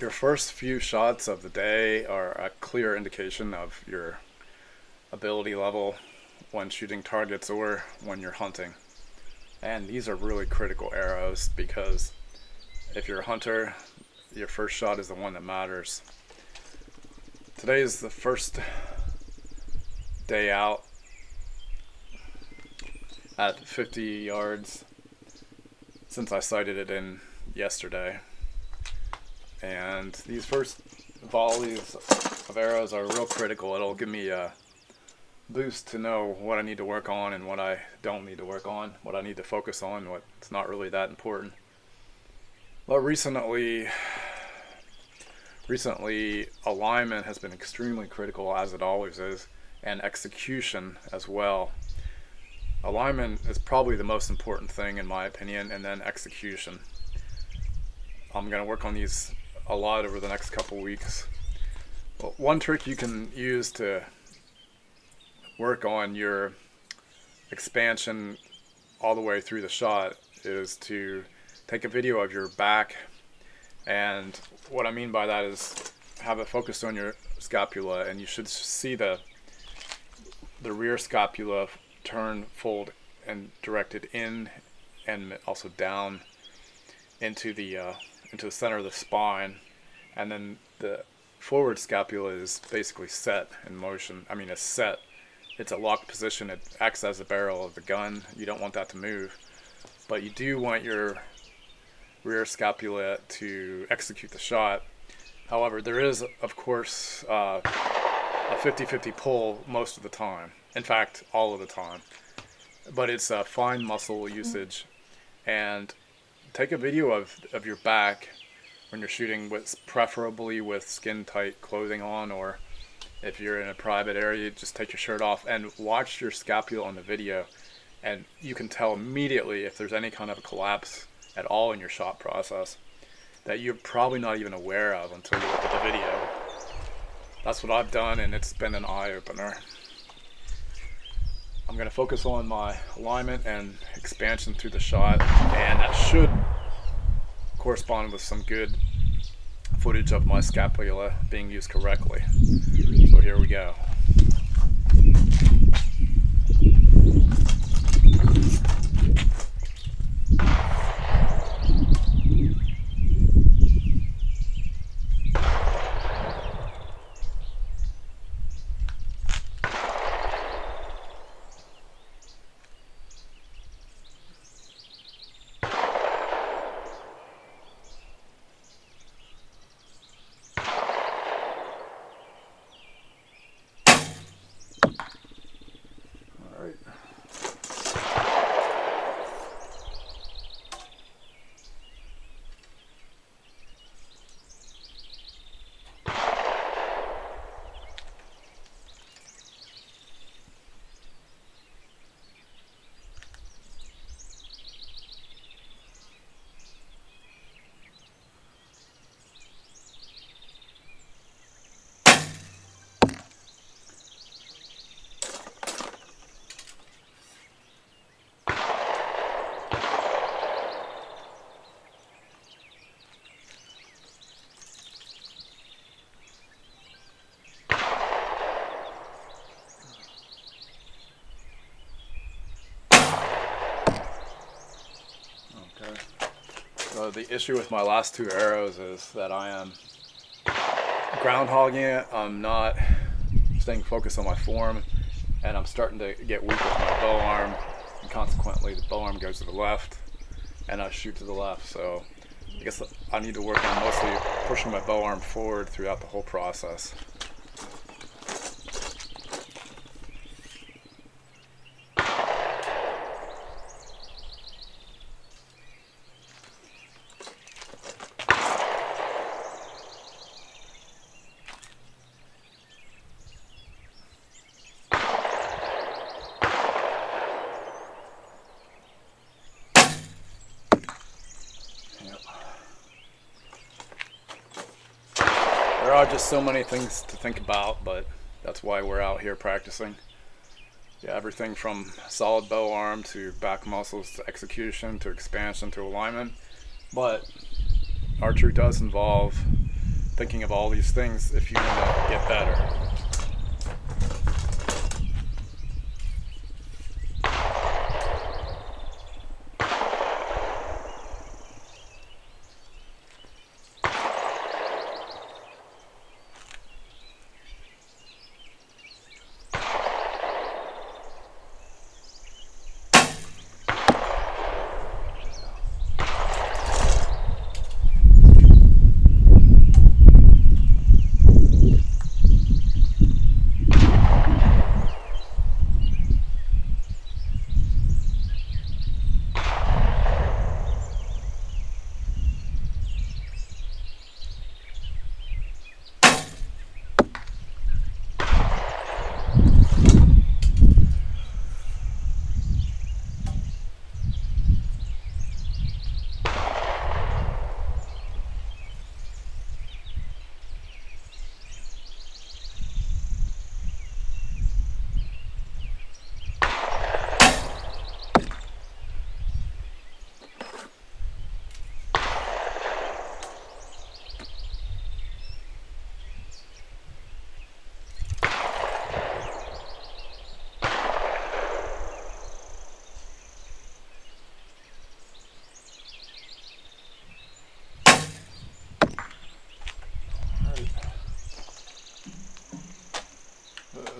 Your first few shots of the day are a clear indication of your ability level when shooting targets or when you're hunting. And these are really critical arrows because if you're a hunter, your first shot is the one that matters. Today is the first day out at 50 yards since I sighted it in yesterday. And these first volleys of arrows are real critical. It'll give me a boost to know what I need to work on and what I don't need to work on, what I need to focus on, what's not really that important. But recently alignment has been extremely critical, as it always is, and execution as well. Alignment is probably the most important thing in my opinion, and then execution. I'm going to work on these a lot over the next couple weeks. Well, one trick you can use to work on your expansion all the way through the shot is to take a video of your back, and what I mean by that is have it focused on your scapula, and you should see the rear scapula turn, fold, and directed in and also down into the center of the spine, and then the forward scapula is basically set in motion. I mean, it's set. It's a locked position. It acts as the barrel of the gun. You don't want that to move, but you do want your rear scapula to execute the shot. However, there is, of course, a 50-50 pull most of the time. In fact, all of the time. But it's a fine muscle usage. And take a video of your back when you're shooting, preferably with skin-tight clothing on, or if you're in a private area, just take your shirt off and watch your scapula on the video, and you can tell immediately if there's any kind of collapse at all in your shot process that you're probably not even aware of until you look at the video. That's what I've done, and it's been an eye-opener. I'm going to focus on my alignment and expansion through the shot, and that should correspond with some good footage of my scapula being used correctly. So here we go. So the issue with my last two arrows is that I am groundhogging it. I'm not staying focused on my form, and I'm starting to get weak with my bow arm, and consequently the bow arm goes to the left and I shoot to the left. So I guess I need to work on mostly pushing my bow arm forward throughout the whole process. There are just so many things to think about, but that's why we're out here practicing. Yeah, everything from solid bow arm to back muscles to execution to expansion to alignment. But archery does involve thinking of all these things if you want to get better.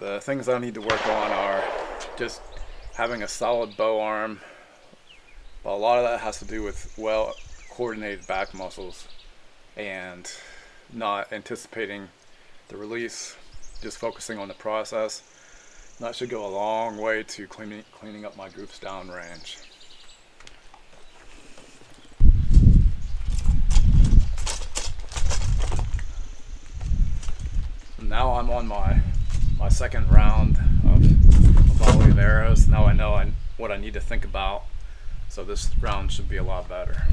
The things I need to work on are just having a solid bow arm, but a lot of that has to do with well coordinated back muscles and not anticipating the release, just focusing on the process. And that should go a long way to cleaning up my groups downrange. Now I'm on my second round of a volley of arrows. Now I know what I need to think about, so this round should be a lot better.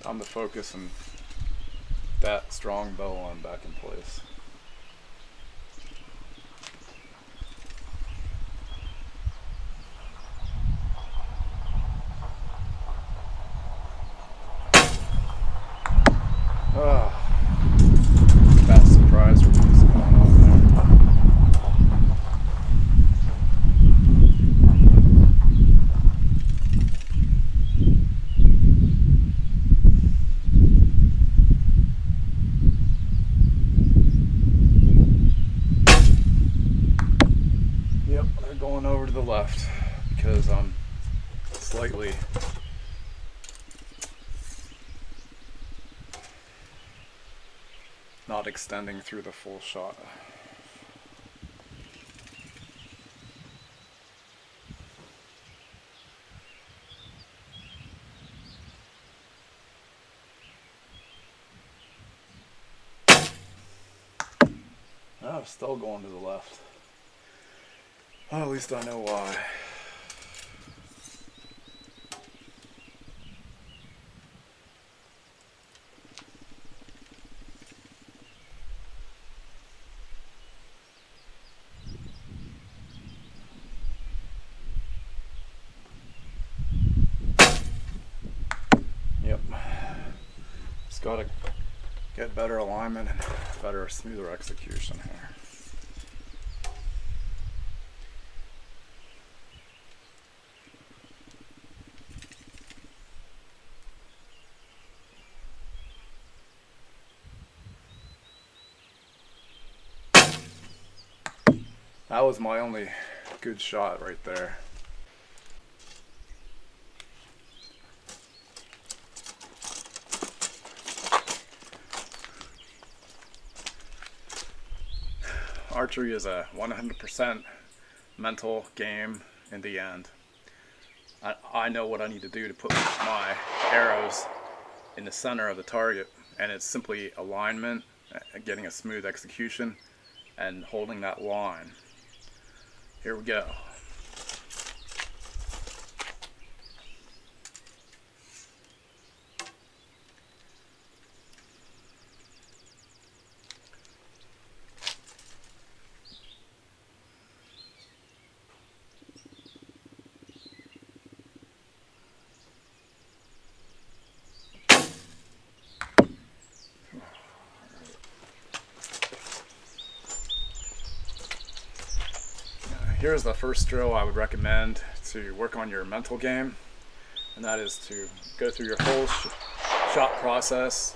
I'm to focus and that strong bow arm back in place. Fast surprise release going on there. Yep, they're going over to the left because I'm slightly not extending through the full shot. Oh, still going to the left. Well, at least I know why. Yep. Just gotta get better alignment and better, smoother execution here. That was my only good shot right there. archery is a 100% mental game in the end. I know what I need to do to put my arrows in the center of the target, and it's simply alignment, getting a smooth execution, and holding that line. Here we go. Here's the first drill I would recommend to work on your mental game, and that is to go through your whole shot process.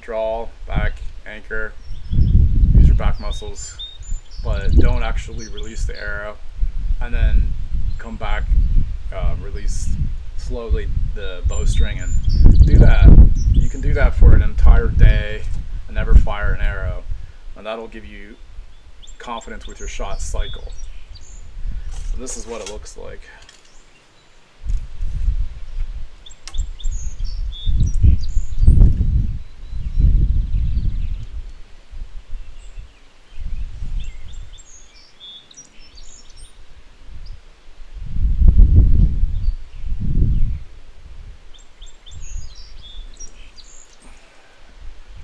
Draw, back, anchor, use your back muscles, but don't actually release the arrow, and then come back, release slowly the bowstring, and do that. You can do that for an entire day and never fire an arrow, and that'll give you confidence with your shot cycle. So this is what it looks like.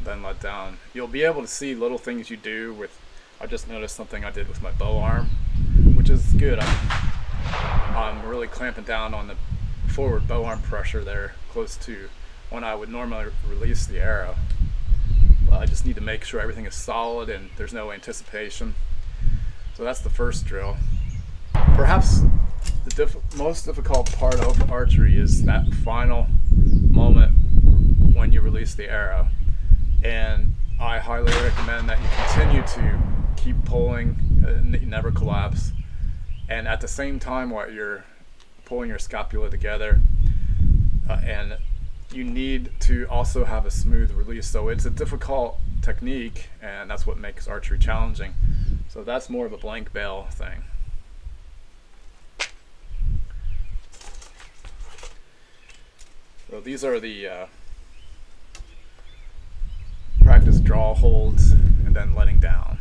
Then let down. You'll be able to see little things you do with, I just noticed something I did with my bow arm, which is good. I'm really clamping down on the forward bow arm pressure there, close to when I would normally release the arrow. But I just need to make sure everything is solid and there's no anticipation. So that's the first drill. Perhaps the most difficult part of archery is that final moment when you release the arrow. And I highly recommend that you continue to keep pulling, and never collapse. And at the same time, while you're pulling your scapula together, and you need to also have a smooth release. So it's a difficult technique, and that's what makes archery challenging. So that's more of a blank bail thing. So these are the practice draw holds and then letting down.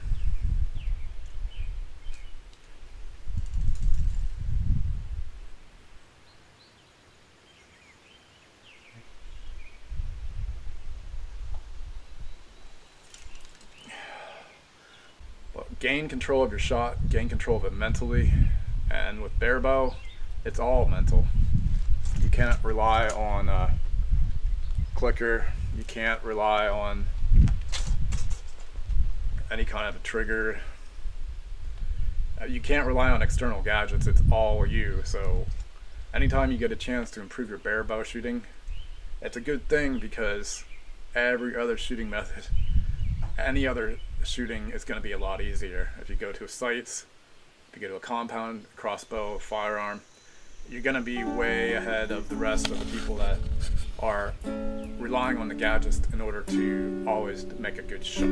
Gain control of your shot, gain control of it mentally, and with bare bow, it's all mental. You can't rely on a clicker, you can't rely on any kind of a trigger, you can't rely on external gadgets, it's all you. So anytime you get a chance to improve your bare bow shooting, it's a good thing, because every other shooting method, any other shooting is going to be a lot easier. If you go to sights, if you go to a compound, crossbow, firearm, you're going to be way ahead of the rest of the people that are relying on the gadgets in order to always make a good shot.